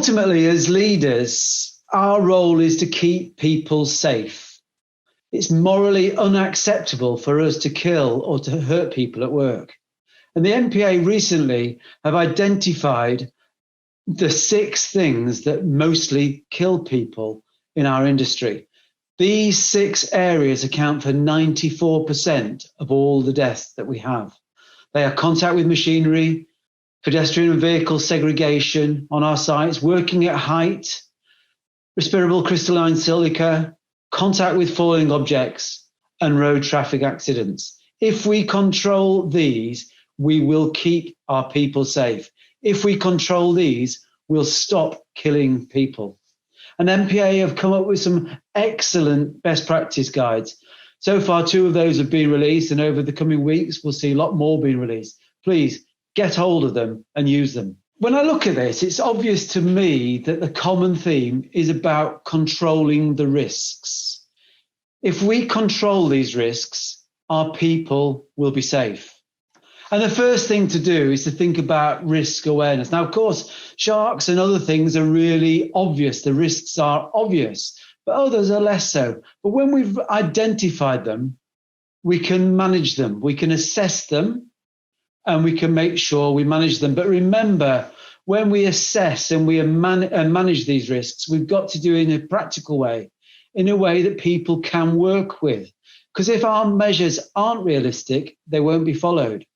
Ultimately, as leaders, our role is to keep people safe. It's morally unacceptable for us to kill or to hurt people at work. And the MPA recently have identified the 6 things that mostly kill people in our industry. These 6 areas account for 94% of all the deaths that we have. They are contact with machinery, pedestrian and vehicle segregation on our sites, working at height, respirable crystalline silica, contact with falling objects, and road traffic accidents. If we control these, we will keep our people safe. If we control these, we'll stop killing people. And MPA have come up with some excellent best practice guides. So far, 2 of those have been released, and over the coming weeks, we'll see a lot more being released. Please get hold of them and use them. When I look at this, it's obvious to me that the common theme is about controlling the risks. If we control these risks, our people will be safe. And the first thing to do is to think about risk awareness. Now, of course, sharks and other things are really obvious. The risks are obvious, but others are less so. But when we've identified them, we can manage them. We can assess them, and we can make sure we manage them. But remember, when we assess and we manage these risks, we've got to do it in a practical way, in a way that people can work with. Because if our measures aren't realistic, they won't be followed.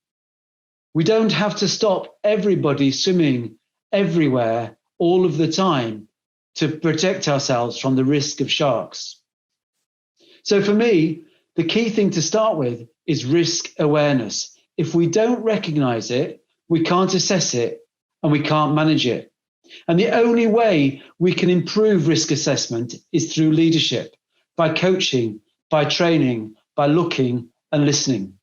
We don't have to stop everybody swimming everywhere all of the time to protect ourselves from the risk of sharks. So for me, the key thing to start with is risk awareness. If we don't recognize it, we can't assess it and we can't manage it. And the only way we can improve risk assessment is through leadership, by coaching, by training, by looking and listening.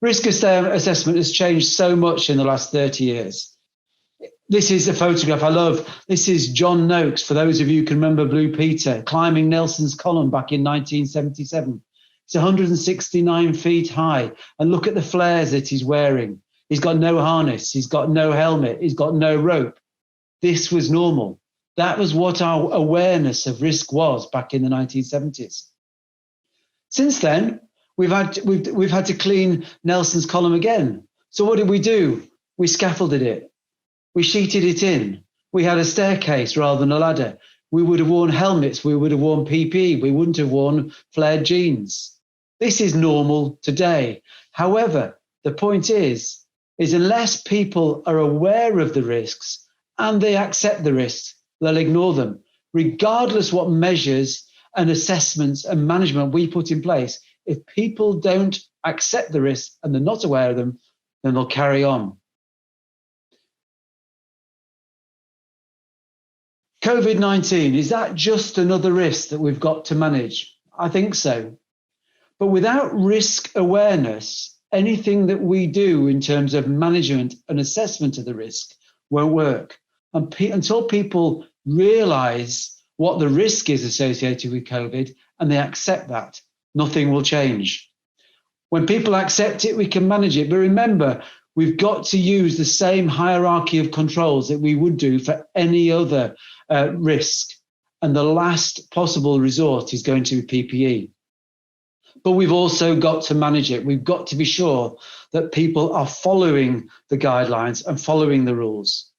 Risk assessment has changed so much in the last 30 years. This is a photograph I love. This is John Noakes, for those of you who can remember Blue Peter, climbing Nelson's Column back in 1977. It's 169 feet high. And look at the flares that he's wearing. He's got no harness. He's got no helmet. He's got no rope. This was normal. That was what our awareness of risk was back in the 1970s. Since then, we've had to clean Nelson's Column again. So what did we do? We scaffolded it. We sheeted it in. We had a staircase rather than a ladder. We would have worn helmets. We would have worn PPE. We wouldn't have worn flared jeans. This is normal today. However, the point is unless people are aware of the risks and they accept the risks, they'll ignore them. Regardless what measures and assessments and management we put in place, if people don't accept the risks and they're not aware of them, then they'll carry on. COVID-19, is that just another risk that we've got to manage? I think so. But without risk awareness, anything that we do in terms of management and assessment of the risk won't work. Until people realize what the risk is associated with COVID and they accept that, nothing will change. When people accept it, we can manage it. But remember, we've got to use the same hierarchy of controls that we would do for any other risk. And the last possible resort is going to be PPE. But we've also got to manage it. We've got to be sure that people are following the guidelines and following the rules.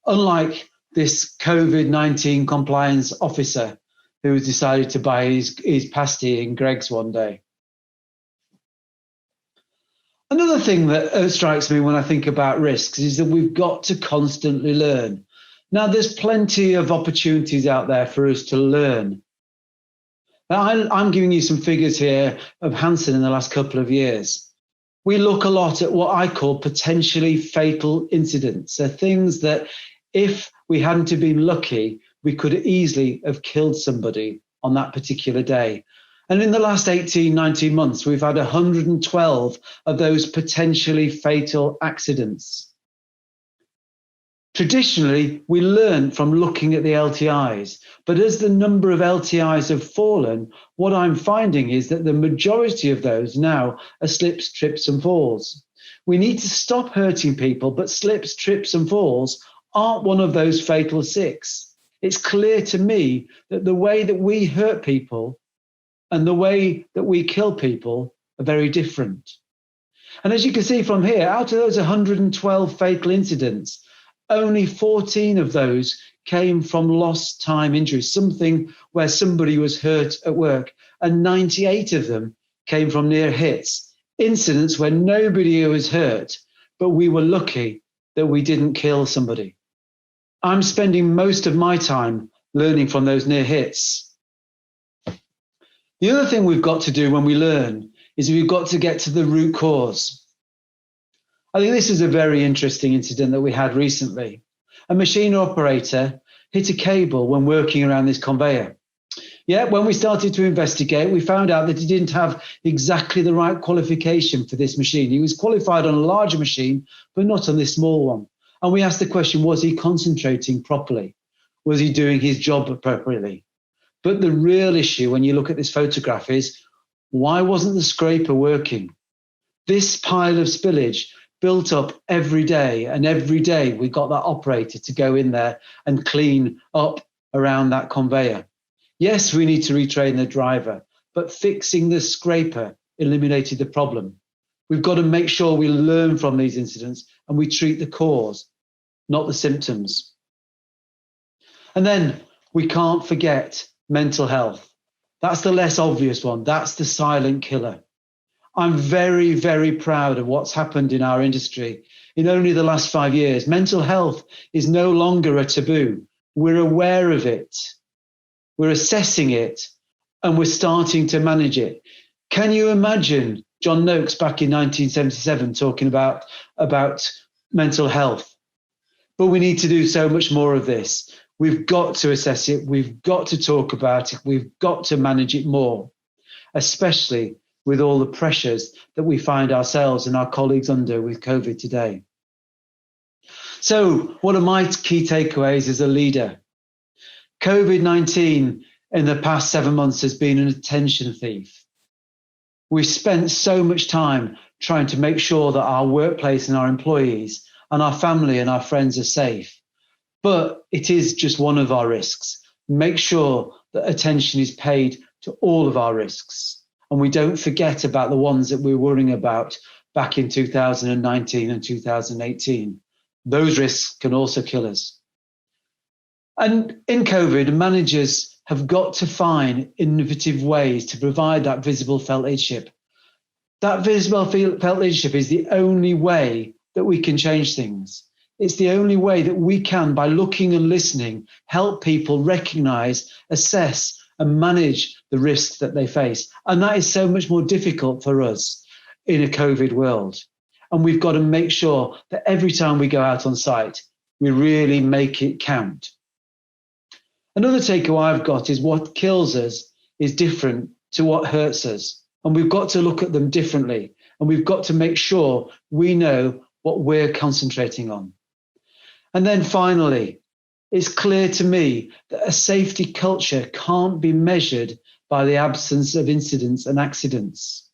Unlike this COVID-19 compliance officer who decided to buy his pasty in Greggs one day. Another thing that strikes me when I think about risks is that we've got to constantly learn. Now, there's plenty of opportunities out there for us to learn. Now, I'm giving you some figures here of Hansen in the last couple of years. We look a lot at what I call potentially fatal incidents. So things that if we hadn't have been lucky, we could easily have killed somebody on that particular day. And in the last 18, 19 months, we've had 112 of those potentially fatal accidents. Traditionally, we learn from looking at the LTIs, but as the number of LTIs have fallen, what I'm finding is that the majority of those now are slips, trips and falls. We need to stop hurting people, but slips, trips and falls aren't one of those fatal 6. It's clear to me that the way that we hurt people and the way that we kill people are very different. And as you can see from here, out of those 112 fatal incidents, only 14 of those came from lost time injuries, something where somebody was hurt at work, and 98 of them came from near hits, incidents where nobody was hurt, but we were lucky that we didn't kill somebody. I'm spending most of my time learning from those near hits. The other thing we've got to do when we learn is we've got to get to the root cause. I think this is a very interesting incident that we had recently. A machine operator hit a cable when working around this conveyor. Yeah, when we started to investigate, we found out that he didn't have exactly the right qualification for this machine. He was qualified on a larger machine, but not on this small one. And we asked the question, was he concentrating properly? Was he doing his job appropriately? But the real issue when you look at this photograph is, why wasn't the scraper working? This pile of spillage built up every day, and every day we got that operator to go in there and clean up around that conveyor. Yes, we need to retrain the driver, but fixing the scraper eliminated the problem. We've got to make sure we learn from these incidents and we treat the cause, not the symptoms. And then we can't forget mental health. That's the less obvious one. That's the silent killer. I'm very, very proud of what's happened in our industry in only the last 5 years. Mental health is no longer a taboo. We're aware of it. We're assessing it, and we're starting to manage it. Can you imagine John Noakes back in 1977 talking about mental health? But we need to do so much more of this. We've got to assess it. We've got to talk about it. We've got to manage it more, especially with all the pressures that we find ourselves and our colleagues under with COVID today. So what are my key takeaways as a leader? COVID-19 in the past 7 months has been an attention thief. We've spent so much time trying to make sure that our workplace and our employees and our family and our friends are safe. But it is just one of our risks. Make sure that attention is paid to all of our risks. And we don't forget about the ones that we were worrying about back in 2019 and 2018. Those risks can also kill us. And in COVID, managers have got to find innovative ways to provide that visible felt leadership. That visible felt leadership is the only way that we can change things. It's the only way that we can, by looking and listening, help people recognize, assess, and manage the risks that they face. And that is so much more difficult for us in a COVID world. And we've got to make sure that every time we go out on site, we really make it count. Another takeaway I've got is what kills us is different to what hurts us. And we've got to look at them differently. And we've got to make sure we know what we're concentrating on. And then finally, it's clear to me that a safety culture can't be measured by the absence of incidents and accidents.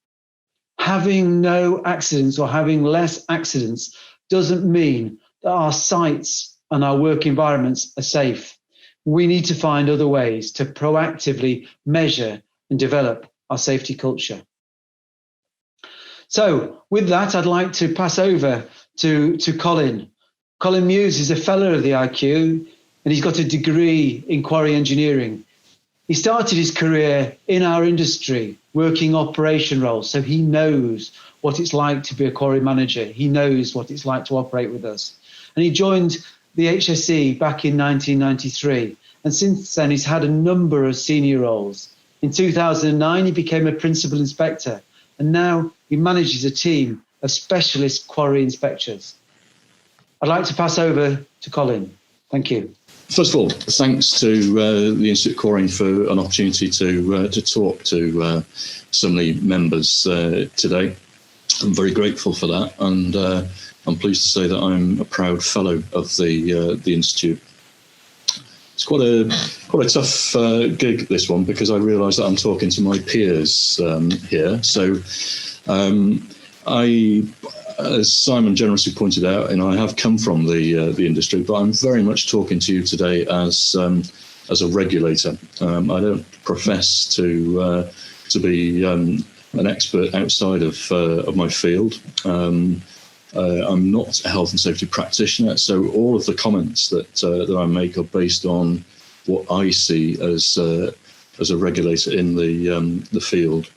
Having no accidents or having less accidents doesn't mean that our sites and our work environments are safe. We need to find other ways to proactively measure and develop our safety culture. So with that, I'd like to pass over to Colin. Colin Muse is a fellow of the IQ, and he's got a degree in quarry engineering. He started his career in our industry, working operation roles, so he knows what it's like to be a quarry manager. He knows what it's like to operate with us. And he joined the HSE back in 1993, and since then he's had a number of senior roles. In 2009, he became a principal inspector, and now he manages a team of specialist quarry inspectors. I'd like to pass over to Colin. Thank you. First of all, thanks to the Institute of Quarrying for an opportunity to talk to some of the members today. I'm very grateful for that, and I'm pleased to say that I'm a proud fellow of the Institute. It's quite a tough gig, this one, because I realise that I'm talking to my peers here. So as Simon generously pointed out, and I have come from the industry, but I'm very much talking to you today as a regulator. I don't profess to be an expert outside of my field. I'm not a health and safety practitioner, so all of the comments that I make are based on what I see as a regulator in the field.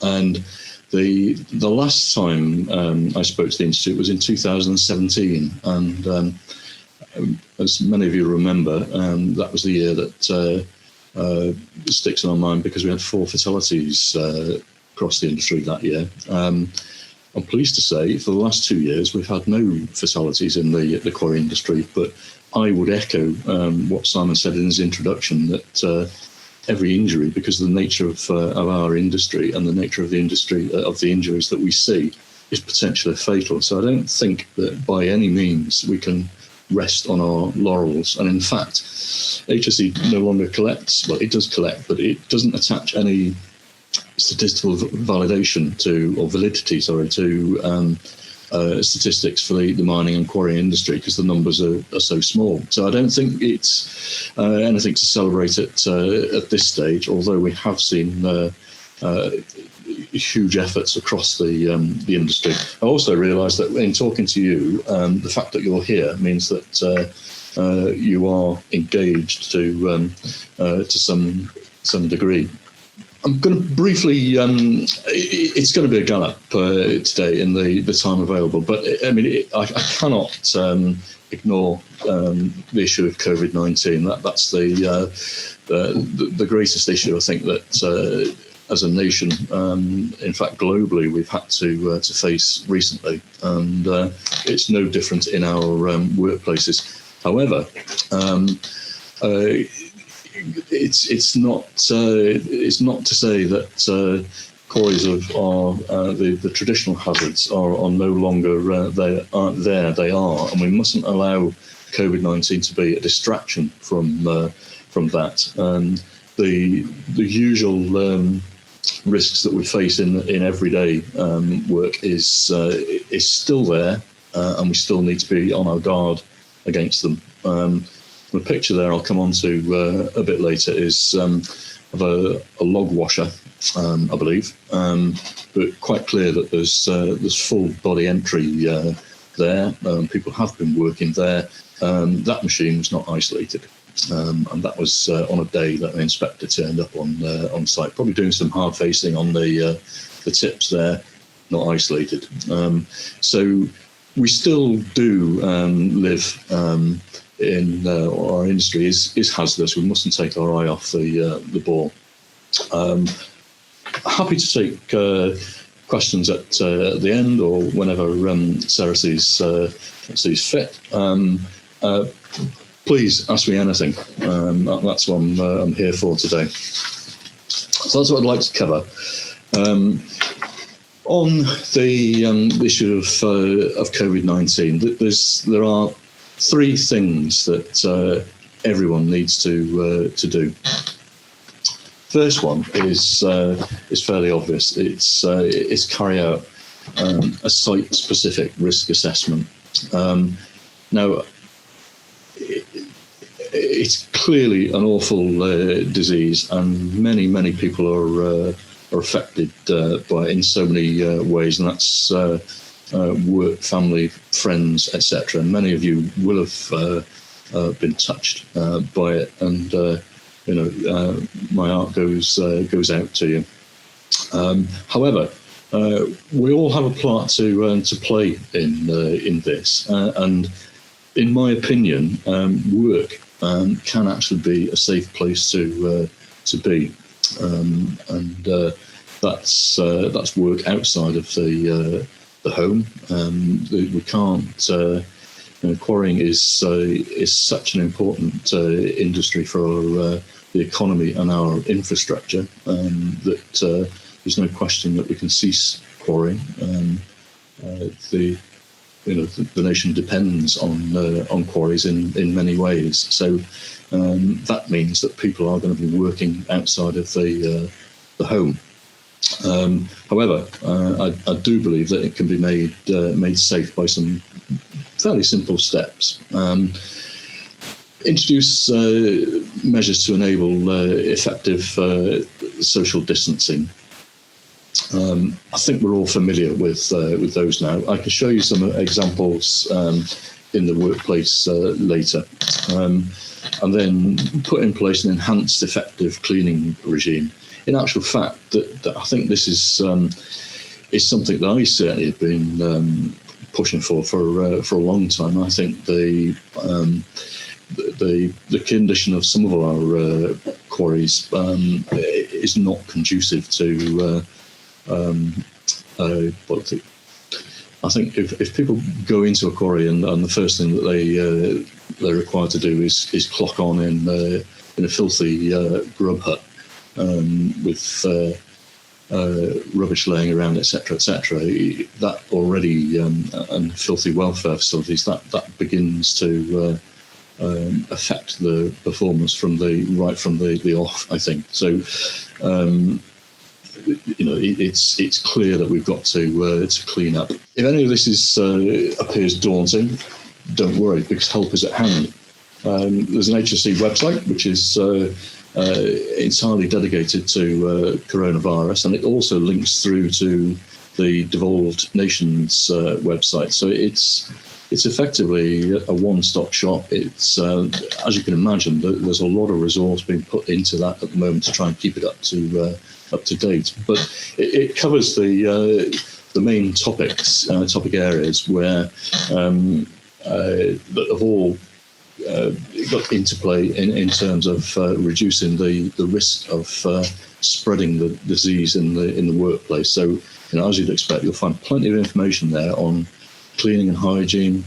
And the last time I spoke to the Institute was in 2017, and as many of you remember, that was the year that sticks in our mind because we had 4 fatalities across the industry that year. I'm pleased to say for the last 2 years we've had no fatalities in the quarry industry, but I would echo what Simon said in his introduction, that every injury, because of the nature of our industry and the nature of the industry of the injuries that we see, is potentially fatal. So I don't think that by any means we can rest on our laurels. And in fact, HSE no longer collects, well, it does collect, but it doesn't attach any statistical validation to, or validity, sorry, to statistics for the mining and quarry industry, because the numbers are so small. So I don't think it's anything to celebrate at this stage, although we have seen huge efforts across the industry. I also realise that in talking to you, the fact that you're here means that you are engaged to some degree. I'm going to briefly, it's going to be a gallop today in the time available, but I mean, I cannot ignore the issue of COVID-19. That's the greatest issue, I think, that as a nation, in fact, globally, we've had to face recently, and it's no different in our workplaces. However, it's not to say that quarries are the traditional hazards are no longer they aren't there. They are, and we mustn't allow COVID-19 to be a distraction from that. The usual risks that we face in everyday work is still there, and we still need to be on our guard against them. The picture there I'll come on to a bit later is of a log washer, I believe, but quite clear that there's full body entry there. People have been working there. That machine was not isolated, and that was on a day that the inspector turned up on site, probably doing some hard facing on the tips there, not isolated. So we still do live in our industry is hazardous. We mustn't take our eye off the ball. Happy to take questions at the end or whenever Sarah sees fit. Please ask me anything. That's what I'm here for today. So that's what I'd like to cover. On the issue of COVID-19, there are 3 things that everyone needs to do. First one is fairly obvious. It's carry out a site-specific risk assessment. Now, it's clearly an awful disease, and many people are affected by it in so many ways, and that's work, family, friends, etc. And many of you will have been touched by it, and my heart goes out to you. However, we all have a part to play in this, and in my opinion, work can actually be a safe place to be, and that's work outside of the home. We can't. Quarrying is such an important industry for the economy and our infrastructure that there's no question that we can cease quarrying. The nation depends on quarries in many ways. So that means that people are going to be working outside of the home. However, I do believe that it can be made safe by some fairly simple steps. Introduce measures to enable effective social distancing. I think we're all familiar with those now. I can show you some examples in the workplace later, and then put in place an enhanced effective cleaning regime. In actual fact, that I think this is something that I certainly have been pushing for a long time. I think the condition of some of our quarries is not conducive to. I think if people go into a quarry and the first thing that they're required to do is clock on in a filthy grub hut with rubbish laying around, etc., that already and filthy welfare facilities that begins to affect the performance from the off. I think so. It's clear that we've got to clean up. If any of this appears daunting, don't worry, because help is at hand. There's an HSE website which is entirely dedicated to coronavirus, and it also links through to the Devolved Nations website. So it's effectively a one-stop shop. It's as you can imagine, there's a lot of resource being put into that at the moment to try and keep it up to date. But it covers the main topic areas where that have all got interplay in terms of reducing the risk of spreading the disease in the workplace. So, as you'd expect, you'll find plenty of information there on cleaning and hygiene,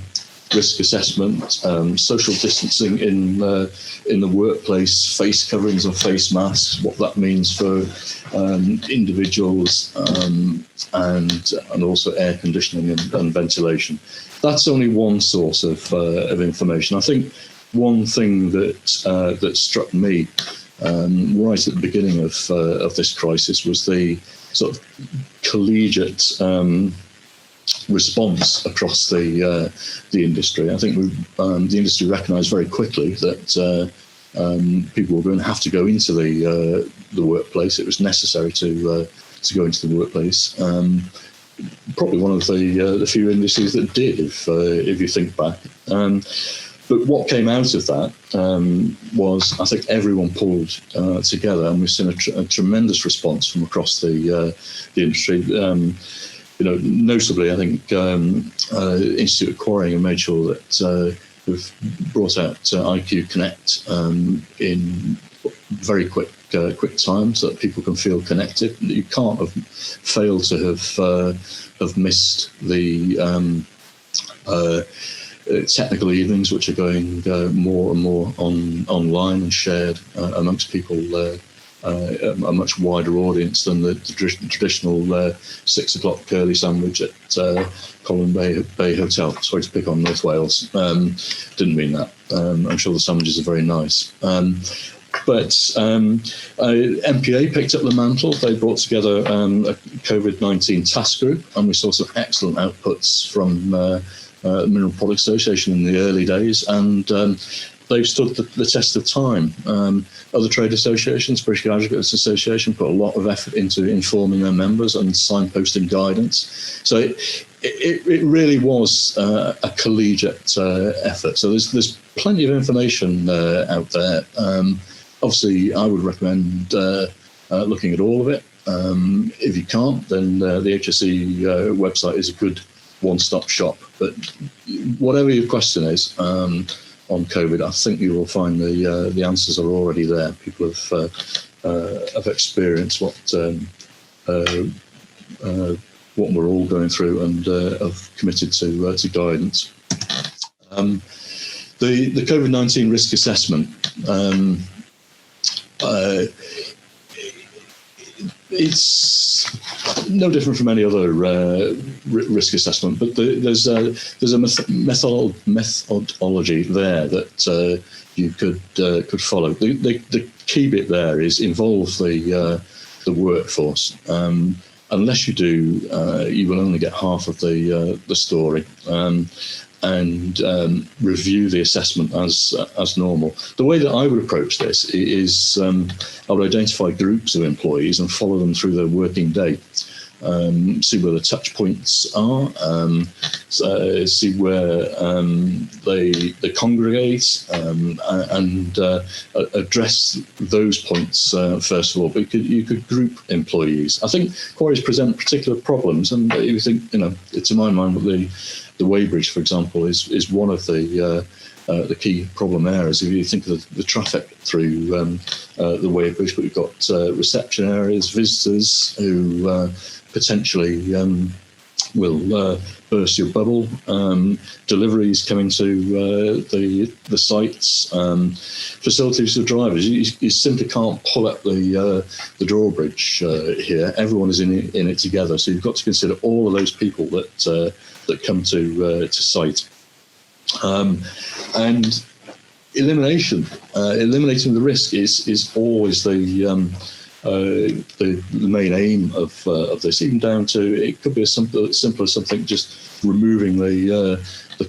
risk assessment, social distancing in the workplace, face coverings or face masks, what that means for individuals, and also air conditioning and ventilation. That's only one source of information. I think one thing that struck me right at the beginning of this crisis was the sort of collegiate response across the industry. I think the industry recognised very quickly that people were going to have to go into the workplace. It was necessary to go into the workplace. Probably one of the few industries that did, if you think back. But what came out of that was, I think, everyone pulled together, and we've seen a tremendous response from across the industry. Notably, I think Institute of Quarrying have made sure that we've brought out IQ Connect in very quick time, so that people can feel connected. You can't have failed to have missed the technical evenings, which are going more and more online and shared amongst people. A much wider audience than the traditional 6 o'clock curly sandwich at Colin Bay Hotel. Sorry to pick on North Wales. Didn't mean that. I'm sure the sandwiches are very nice. But MPA picked up the mantle. They brought together a COVID-19 task group, and we saw some excellent outputs from the Mineral Products Association in the early days, and they've stood the test of time. Other trade associations, British Aggregates Association, put a lot of effort into informing their members and signposting guidance. So it really was a collegiate effort. So there's plenty of information out there. Obviously, I would recommend looking at all of it. If you can't, then the HSE website is a good one-stop shop. But whatever your question is on COVID, I think you will find the answers are already there. People have experienced what we're all going through and have committed to guidance. The COVID-19 risk assessment. It's no different from any other risk assessment, but there's a methodology there that you could follow. The key bit there is involve the workforce. Unless you do, you will only get half of the story. And review the assessment as normal. The way that I would approach this is I would identify groups of employees and follow them through their working day. See where the touch points are, see where they congregate, and address those points first of all. But you could group employees. I think quarries present particular problems, and you think, to my mind, the weighbridge, for example, is one of the key problem areas. If you think of the traffic through the weighbridge, but we've got reception areas, visitors who potentially will burst your bubble, deliveries coming to the sites, facilities for drivers. You simply can't pull up the drawbridge here. Everyone is in it together, so you've got to consider all of those people that come to site. And eliminating the risk is always the main aim of this, even down to, it could be as simple as something just removing the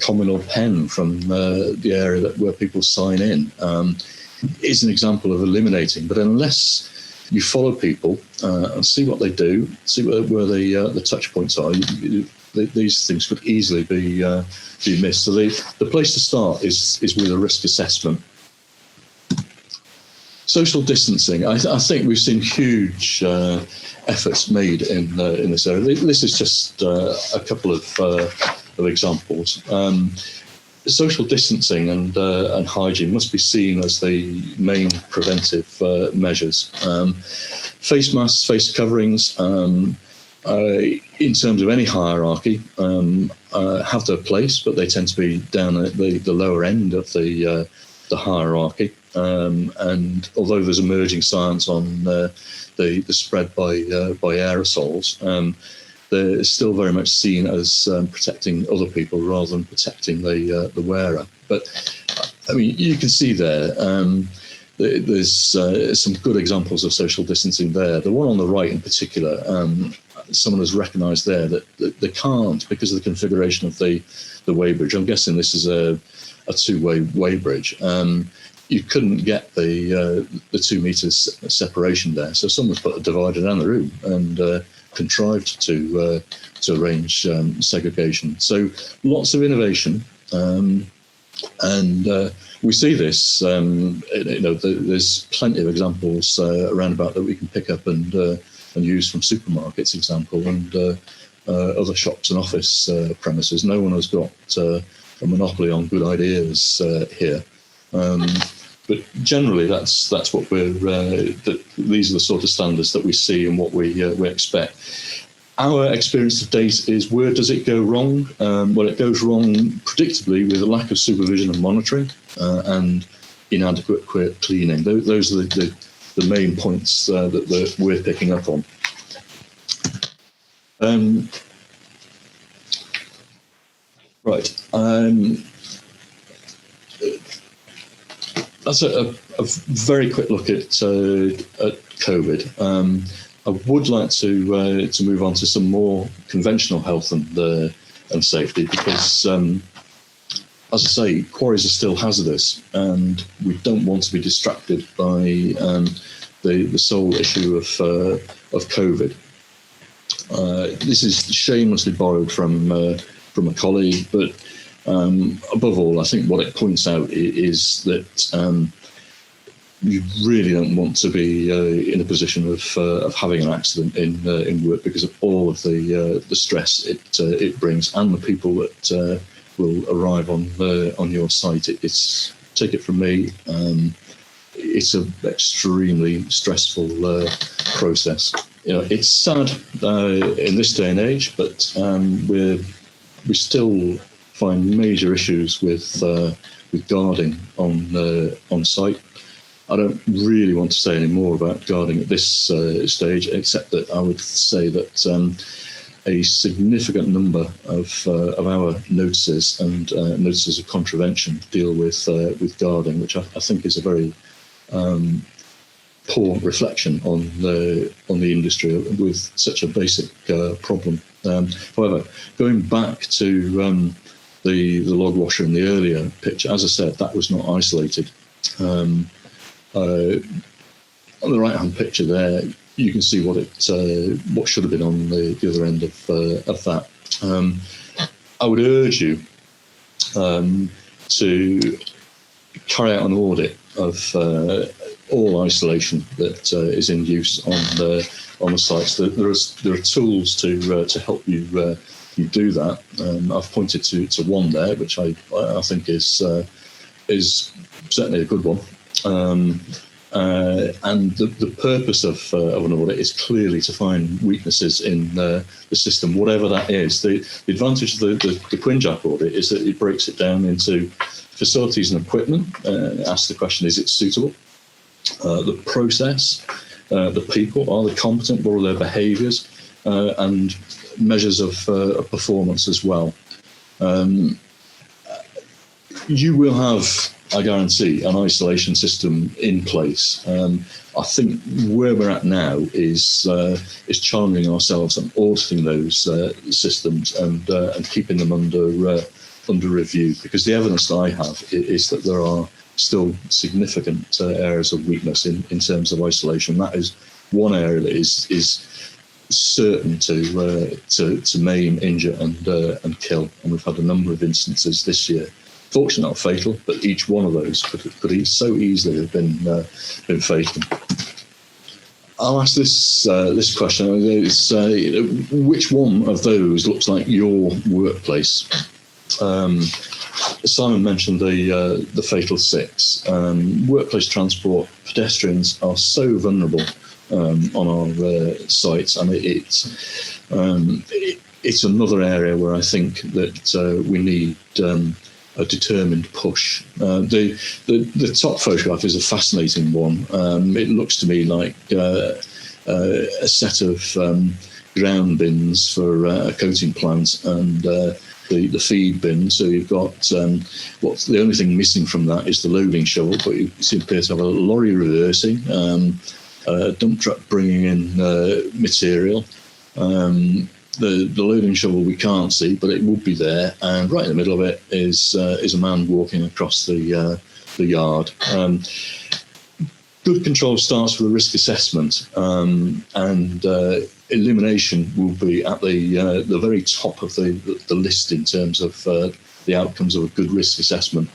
communal pen from the area where people sign in. Is an example of eliminating, but unless you follow people and see what they do, see where the touch points are, these things could easily be missed. So the place to start is with a risk assessment. Social distancing. I think we've seen huge efforts made in this area. This is just a couple of examples. Social distancing and hygiene must be seen as the main preventive measures. Face masks, face coverings, in terms of any hierarchy, have their place, but they tend to be down at the lower end of the hierarchy. And although there's emerging science on the spread by aerosols, they're still very much seen as protecting other people rather than protecting the wearer. But I mean, you can see there, there's some good examples of social distancing there. The one on the right in particular, someone has recognised there that they can't, because of the configuration of the weighbridge. I'm guessing this is a two-way weighbridge. You couldn't get the 2 metres separation there, so someone's put a divider down the room and contrived to arrange segregation. So lots of innovation, and we see this. There's plenty of examples around about that we can pick up and use from supermarkets, example, and other shops and office premises. No one has got a monopoly on good ideas here. But generally, that's what these are the sort of standards that we see and what we expect. Our experience to date is, where does it go wrong? Well, it goes wrong predictably with a lack of supervision and monitoring and inadequate cleaning. Those are the main points that we're picking up on. Right. That's a very quick look at COVID. I would like to move on to some more conventional health and safety, because, as I say, quarries are still hazardous, and we don't want to be distracted by the sole issue of COVID. This is shamelessly borrowed from a colleague, but above all, I think what it points out is that you really don't want to be in a position of having an accident in work, because of all of the stress it brings, and the people that will arrive on your site. It's, take it from me, it's an extremely stressful process. It's sad in this day and age, but we still find major issues with guarding on site. I don't really want to say any more about guarding at this stage, except that I would say that a significant number of our notices and notices of contravention deal with guarding, which I think is a very poor reflection on the industry with such a basic problem. However, going back to the log washer in the earlier picture, as I said, that was not isolated. On the right-hand picture there, you can see what should have been on the other end of that. I would urge you to carry out an audit of all isolation that is in use on the sites. There are tools to help you do that. I've pointed to one there, which I think is certainly a good one. And the purpose of an audit is clearly to find weaknesses in the system, whatever that is. The advantage of the Quinjack audit is that it breaks it down into facilities and equipment, asks the question, is it suitable? The process, the people, are they competent? What are their behaviours? And measures of performance as well. You will have, I guarantee, an isolation system in place. I think where we're at now is challenging ourselves and auditing those systems and keeping them under review, because the evidence that I have is that there are still significant areas of weakness in terms of isolation. That is one area that is certain to maim, injure, and kill. And we've had a number of instances this year. Fortunately, not fatal, but each one of those could so easily have been fatal. I'll ask this question: which one of those looks like your workplace? Simon mentioned the fatal 6. Workplace transport, pedestrians are so vulnerable on our sites, and it's another area where I think that we need a determined push. The top photograph is a fascinating one. It looks to me like a set of ground bins for a coating plant and the feed bin. So you've got what's the only thing missing from that is the loading shovel, but you appear to have a lorry reversing, a dump truck bringing in material. The loading shovel we can't see, but it would be there, and right in the middle of it is a man walking across the yard. Good control starts with a risk assessment, and elimination will be at the very top of the list in terms of the outcomes of a good risk assessment.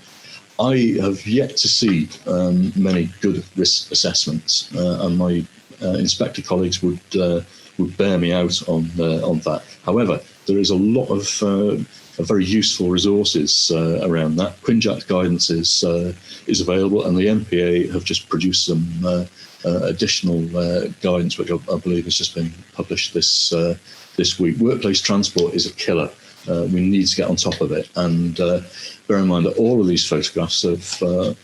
I have yet to see many good risk assessments, and my inspector colleagues would bear me out on that. However, there is a lot of very useful resources around that. Quinjack's guidance is available, and the MPA have just produced some additional guidance, which I believe has just been published this week. Workplace transport is a killer. We need to get on top of it, and bear in mind that all of these photographs are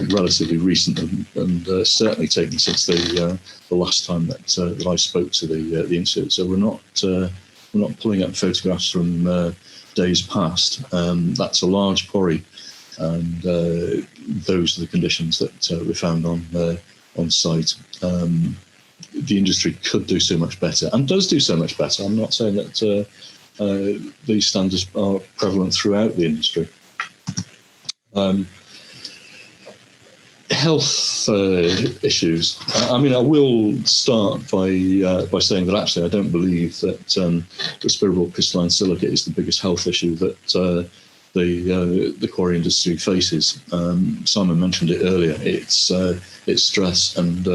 relatively recent and certainly taken since the last time that I spoke to the institute. So we're not pulling up photographs from days past. That's a large quarry, and those are the conditions that we found on site. The industry could do so much better, and does do so much better. I'm not saying that these standards are prevalent throughout the industry. Health issues. I mean, I will start by saying that actually I don't believe that respirable crystalline silica is the biggest health issue that the quarry industry faces. Simon mentioned it earlier. It's stress and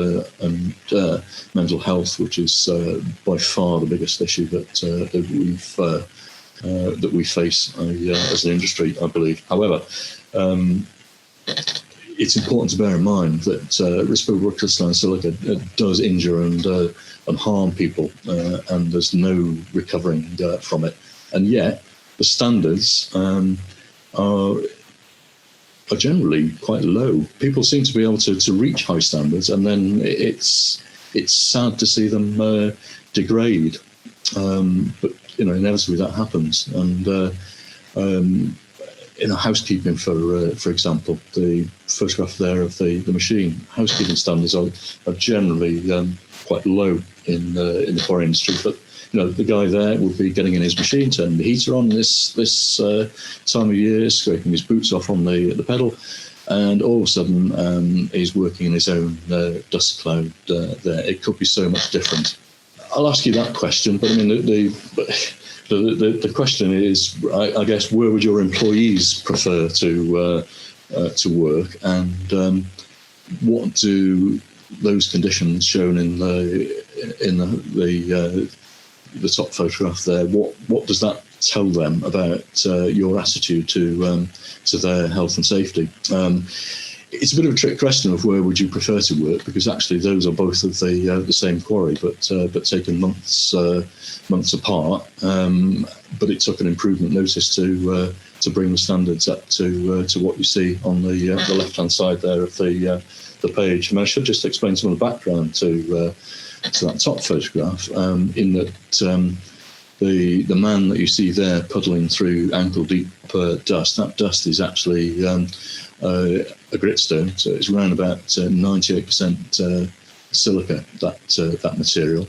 mental health, which is by far the biggest issue that we face as an industry, I believe. However, it's important to bear in mind that respirable crystalline silica does injure and harm people, and there's no recovering from it. And yet, the standards are generally quite low. People seem to be able to reach high standards, and then it's sad to see them degrade. But inevitably that happens, and in housekeeping, for example, the photograph there of the machine. Housekeeping standards are generally quite low in the quarry industry, but the guy there would be getting in his machine, turning the heater on this time of year, scraping his boots off on the pedal, and all of a sudden he's working in his own dust cloud there. It could be so much different. I'll ask you that question, but I mean the question is, I guess, where would your employees prefer to work, and what do those conditions shown in the top photograph there? What does that tell them about your attitude to their health and safety? It's a bit of a trick question of where would you prefer to work, because actually those are both of the same quarry, but taken months apart. But it took an improvement notice to bring the standards up to what you see on the left-hand side there of the page. And I should just explain some of the background to that top photograph, in that the man that you see there puddling through ankle-deep dust, that dust is actually a gritstone, so it's around about 98% silica, that material.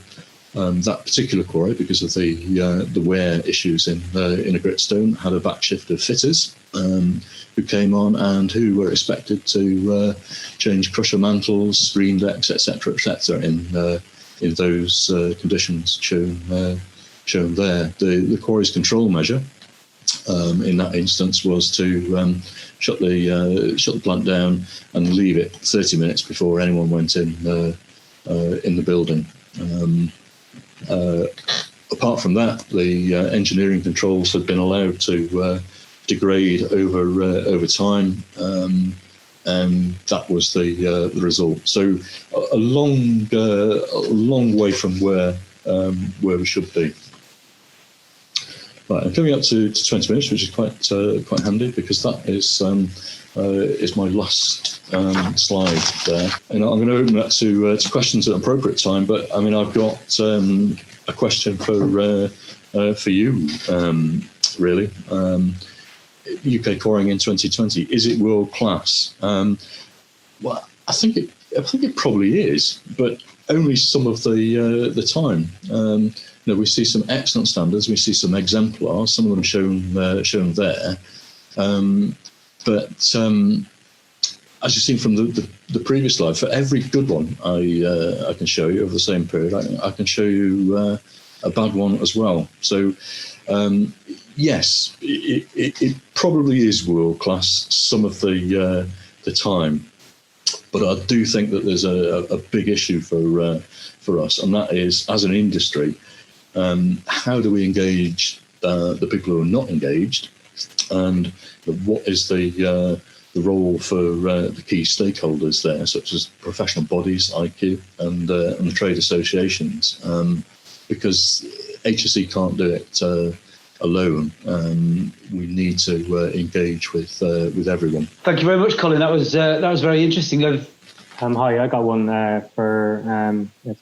That particular quarry, because of the wear issues in a gritstone, had a back shift of fitters who came on and who were expected to change crusher mantles, screen decks, etc., in those conditions shown there. The quarry's control measure in that instance was to shut the plant down and leave it 30 minutes before anyone went in the building. Apart from that, the engineering controls had been allowed to degrade over time, and that was the result. So a long way from where we should be. Right, I'm coming up to 20 minutes, which is quite handy, because that is my last slide there. And I'm going to open that to questions at an appropriate time. But I mean, I've got a question for you, really. UK quarrying in 2020, is it world class? Well, I think it probably is, but only some of the time. We see some excellent standards, we see some exemplars, some of them shown there. But as you've seen from the previous slide, for every good one I can show you over the same period, I can show you a bad one as well. So yes, it probably is world class some of the time, but I do think that there's a big issue for us, and that is, as an industry, how do we engage the people who are not engaged, and what is the role for the key stakeholders there, such as professional bodies, IQ, and the trade associations, because HSE can't do it alone. We need to engage with everyone. Thank you very much, Colin. That was very interesting. Hi, I got one for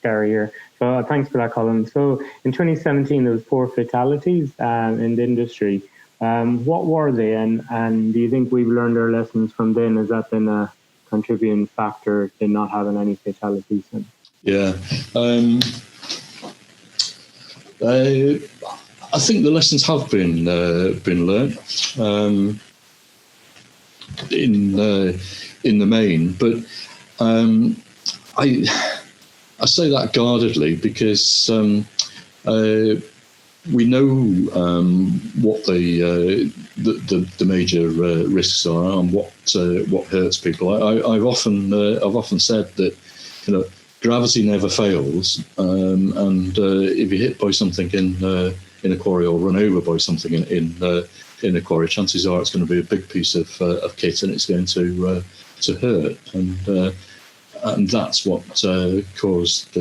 Gary here. So thanks for that, Colin. So in 2017, there was 4 fatalities in the industry. What were they, and do you think we've learned our lessons from then? Has that been a contributing factor to not having any fatalities? Yeah. I think the lessons have been learned in the main, but I say that guardedly, because we know what the major risks are and what hurts people. I've often said that gravity never fails, and if you're hit by something in a quarry or run over by something in a quarry, chances are it's going to be a big piece of kit, and it's going to hurt, and that's what caused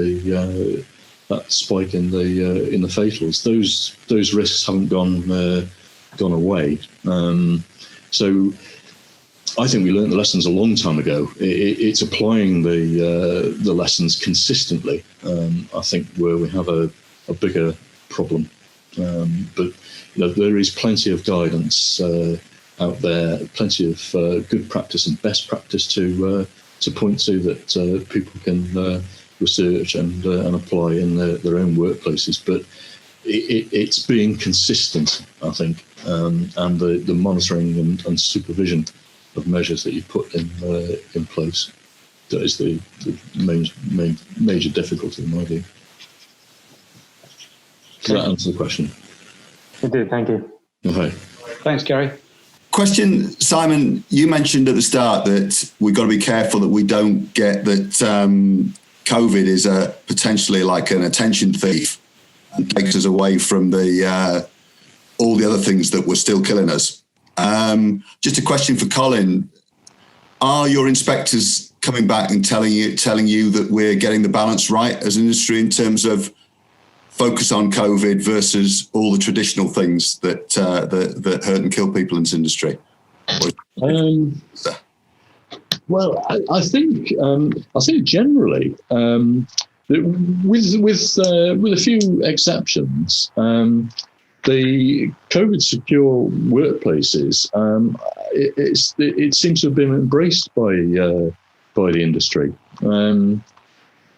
that spike in the fatals. Those risks haven't gone away. So I think we learned the lessons a long time ago. It's applying the lessons consistently. I think where we have a bigger problem. But there is plenty of guidance out there, plenty of good practice and best practice to point to that people can research and apply in their own workplaces. But it's being consistent, I think, and the monitoring and supervision of measures that you put in place that is the major difficulty in my view. Does that answer the question? It did, thank you. Okay. Thanks, Gary. Question, Simon, you mentioned at the start that we've got to be careful that we don't get that COVID is potentially like an attention thief and takes us away from all the other things that were still killing us. Just a question for Colin. Are your inspectors coming back and telling you that we're getting the balance right as an industry in terms of focus on COVID versus all the traditional things that hurt and kill people in this industry? Well, I think generally, with a few exceptions, the COVID secure workplaces, it seems to have been embraced by the industry.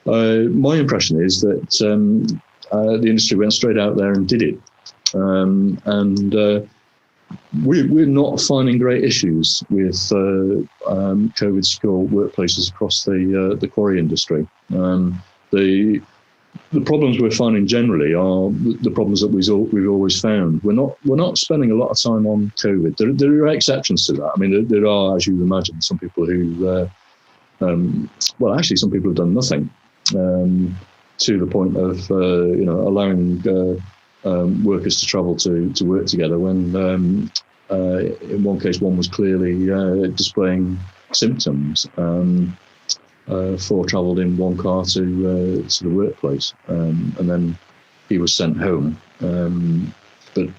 My impression is that the industry went straight out there and did it, and we're not finding great issues with COVID secure workplaces across the quarry industry. The problems we're finding generally are the problems that we've always found. We're not spending a lot of time on COVID. There are exceptions to that. I mean, there are, as you imagine, some people who, some people have done nothing to the point of allowing workers to travel to work together when in one case one was clearly displaying symptoms. Four travelled in one car to the workplace, and then he was sent home. But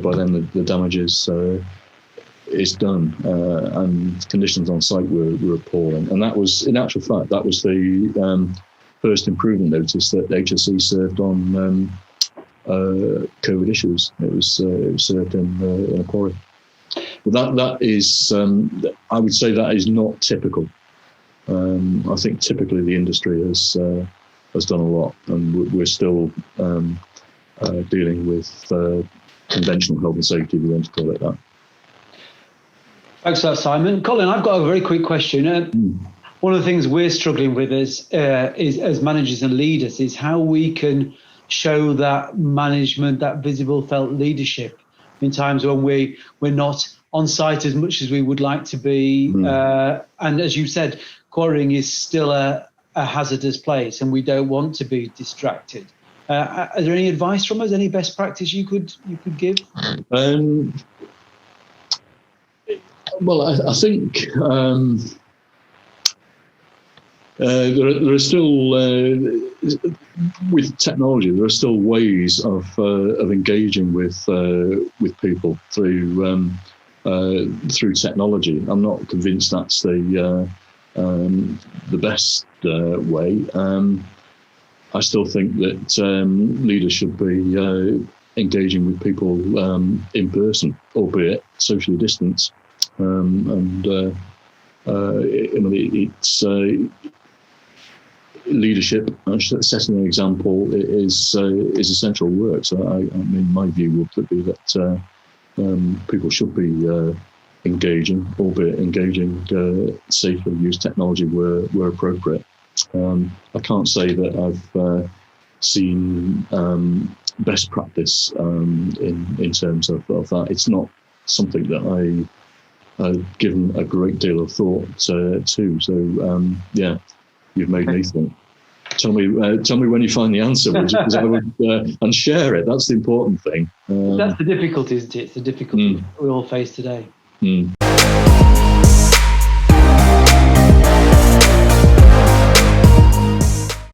by then the damage is done, and conditions on site were appalling. And that was, in actual fact, that was the first improvement notice that HSE served on COVID issues. It was served in a quarry. But that is, I would say, that is not typical. I think typically the industry has done a lot, and we're still dealing with conventional health and safety, if you want to call it that. Thanks for that, Simon. Colin, I've got a very quick question. One of the things we're struggling with is as managers and leaders is how we can show that management, that visible felt leadership in times when we're not on site as much as we would like to be. And as you said, quarrying is still a hazardous place and we don't want to be distracted. Are there any advice from us, any best practice you could give? Well, I think there are still, with technology, there are still ways of engaging with people through technology. I'm not convinced that's the best way. I still think that leaders should be engaging with people in person, albeit socially distanced. It's leadership, setting an example is essential work. So my view would be that people should be engaging, albeit engaging safely, use technology where appropriate. I can't say that I've seen best practice in terms of that. It's not something that I've given a great deal of thought to. So you've made me think. Tell me when you find the answer, because I would and share it. That's the important thing. That's the difficulty, isn't it? It's the difficulty we all face today.